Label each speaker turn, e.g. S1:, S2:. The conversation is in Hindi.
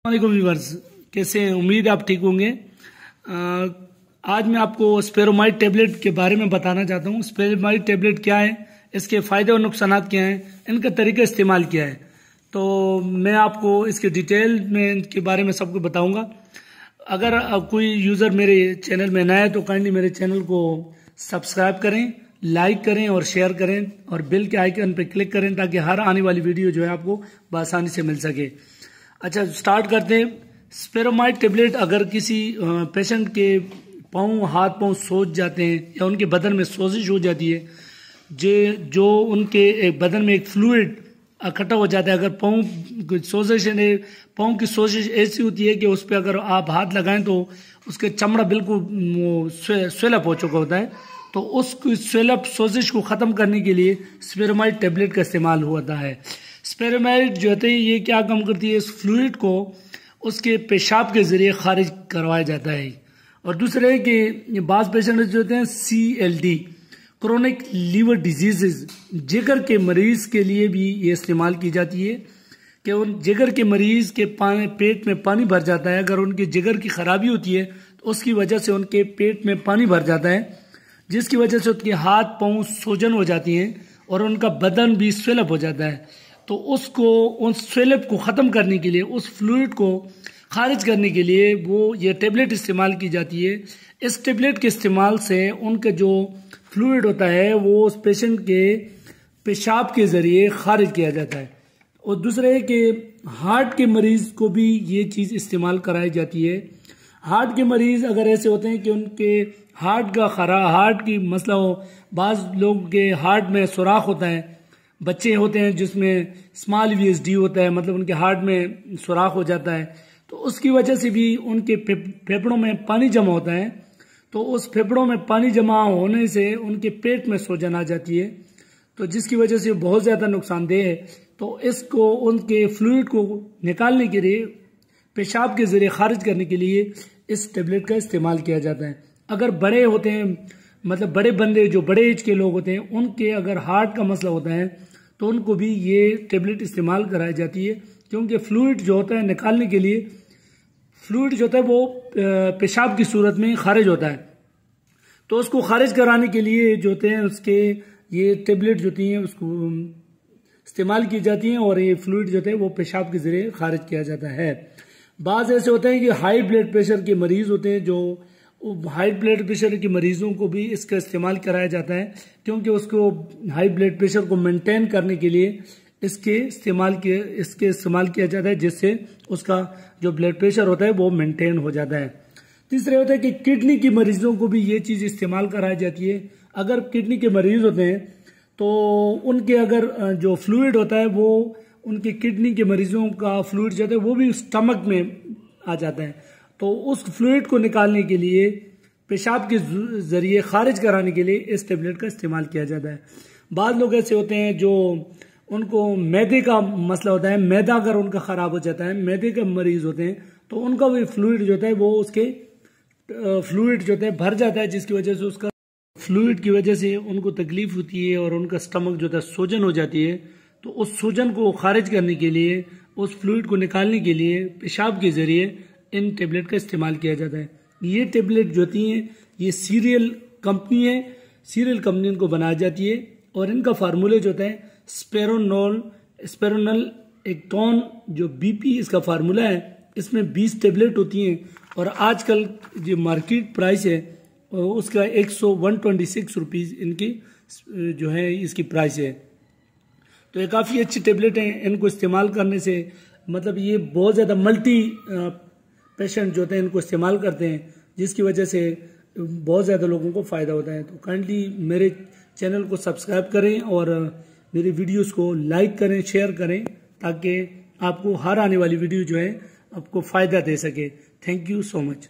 S1: वालेकुम व्यूअर्स, कैसे हैं? उम्मीद है आप ठीक होंगे। आज मैं आपको स्पेरोमाइड टेबलेट के बारे में बताना चाहता हूँ। स्पेरोमाइड टेबलेट क्या है, इसके फायदे और नुकसान क्या हैं, इनका तरीका इस्तेमाल क्या है, तो मैं आपको इसके डिटेल में इनके बारे में सबको बताऊंगा। अगर कोई यूज़र मेरे चैनल में नया है तो काइंडली मेरे चैनल को सब्सक्राइब करें, लाइक करें और शेयर करें और बेल के आइकन पर क्लिक करें ताकि हर आने वाली वीडियो जो है आपको बआसानी से मिल सके। अच्छा, स्टार्ट करते हैं। स्पेरोमाइड टेबलेट अगर किसी पेशेंट के हाथ पाँव सोज जाते हैं या उनके बदन में सोजिश हो जाती है, जो उनके बदन में एक फ्लूइड इकट्ठा हो जाता है। अगर पाँव की सोजिश ऐसी होती है कि उस पर अगर आप हाथ लगाएं तो उसके चमड़ा बिल्कुल स्वेलअप हो चुका होता है, तो उस स्वेलअप सोजिश को ख़त्म करने के लिए स्पेरोमाइड टेबलेट का इस्तेमाल होता है। स्पेरोमाइड जो है ये क्या काम करती है, इस फ्लूइड को उसके पेशाब के जरिए खारिज करवाया जाता है। और दूसरे कि बाज़ पेशेंट जो होते हैं CLD, क्रोनिक लीवर डिजीजेज, जिगर के मरीज के लिए भी ये इस्तेमाल की जाती है कि उन जिगर के मरीज के पेट में पानी भर जाता है। अगर उनके जिगर की खराबी होती है तो उसकी वजह से उनके पेट में पानी भर जाता है, जिसकी वजह से उनके हाथ पाँव सूजन हो जाती हैं और उनका बदन भी स्वेलअप हो जाता है। तो उस स्वेलअप को ख़त्म करने के लिए, उस फ्लूइड को खारिज करने के लिए ये टेबलेट इस्तेमाल की जाती है। इस टेबलेट के इस्तेमाल से उनका जो फ्लूइड होता है वो उस पेशेंट के पेशाब के ज़रिए खारिज किया जाता है। और दूसरे कि हार्ट के मरीज़ को भी ये चीज़ इस्तेमाल कराई जाती है। हार्ट के मरीज़ अगर ऐसे होते हैं कि उनके हार्ट की मसला हो, बाज़ लोग के हार्ट में सुराख होता है, बच्चे होते हैं जिसमें स्मॉल VSD होता है, मतलब उनके हार्ट में सुराख हो जाता है, तो उसकी वजह से भी उनके फेफड़ों में पानी जमा होता है। तो उस फेफड़ों में पानी जमा होने से उनके पेट में सूजन आ जाती है, तो जिसकी वजह से बहुत ज़्यादा नुकसानदेह है। तो इसको उनके फ्लूइड को निकालने के लिए, पेशाब के ज़रिए खारिज करने के लिए इस टेबलेट का इस्तेमाल किया जाता है। अगर बड़े होते हैं, मतलब बड़े बंदे जो बड़े एज के लोग होते हैं, उनके अगर हार्ट का मसला होता है तो उनको भी ये टेबलेट इस्तेमाल कराई जाती है, क्योंकि फ्लूइड जो होता है निकालने के लिए, फ्लूइड जो होता है वो पेशाब की सूरत में खारिज होता है, तो उसको खारिज कराने के लिए जो होते हैं उसके ये टेबलेट जो होती हैं उसको इस्तेमाल की जाती हैं और ये फ्लूइड जो होते हैं वो पेशाब के जरिए खारिज किया जाता है। बाज़ ऐसे होते हैं कि हाई ब्लड प्रेशर के मरीज़ होते हैं, जो हाई ब्लड प्रेशर के मरीजों को भी इसका इस्तेमाल कराया जाता है, क्योंकि उसको हाई ब्लड प्रेशर को मेंटेन करने के लिए इसके इस्तेमाल किया जाता है, जिससे उसका जो ब्लड प्रेशर होता है वो मेंटेन हो जाता है। तीसरे होता है कि किडनी के मरीजों को भी ये चीज़ इस्तेमाल कराई जाती है। अगर किडनी के मरीज होते हैं तो उनके अगर जो फ्लूइड होता है वो उनके किडनी के मरीजों का फ्लूइड जो होता है वो भी स्टमक में आ जाता है, तो उस फ्लूइड को निकालने के लिए, पेशाब के जरिए खारिज कराने के लिए इस टेबलेट का इस्तेमाल किया जाता है। बाद लोग ऐसे होते हैं जो उनको मैदे का मसला होता है, मैदा अगर उनका ख़राब हो जाता है, मैदे के मरीज़ होते हैं, तो उनका भी फ्लूइड जो होता है वो उसके फ्लूइड जो होता है भर जाता है, जिसकी वजह से उसका फ्लूइड की वजह से उनको तकलीफ होती है और उनका स्टमक जो होता है सूजन हो जाती है। तो उस सूजन को खारिज करने के लिए, उस फ्लूइड को निकालने के लिए पेशाब के ज़रिए इन टेबलेट का इस्तेमाल किया जाता है। ये टेबलेट जो होती हैं ये सीरियल कंपनी है, सीरियल कंपनी इनको बनाई जाती है और इनका फार्मूले जो होता है स्पेरोनल एक्टोन जो BP इसका फार्मूला है, इसमें 20 टेबलेट होती हैं और आजकल जो मार्केट प्राइस है उसका 126 रुपीज़ इनकी जो है इसकी प्राइस है। तो ये काफ़ी अच्छी टेबलेट हैं, इनको इस्तेमाल करने से मतलब ये बहुत ज़्यादा मल्टी पेशेंट जो होते हैं इनको इस्तेमाल करते हैं, जिसकी वजह से बहुत ज़्यादा लोगों को फ़ायदा होता है। तो काइंडली मेरे चैनल को सब्सक्राइब करें और मेरी वीडियोस को लाइक करें, शेयर करें, ताकि आपको हर आने वाली वीडियो जो है आपको फ़ायदा दे सके। Thank you so much.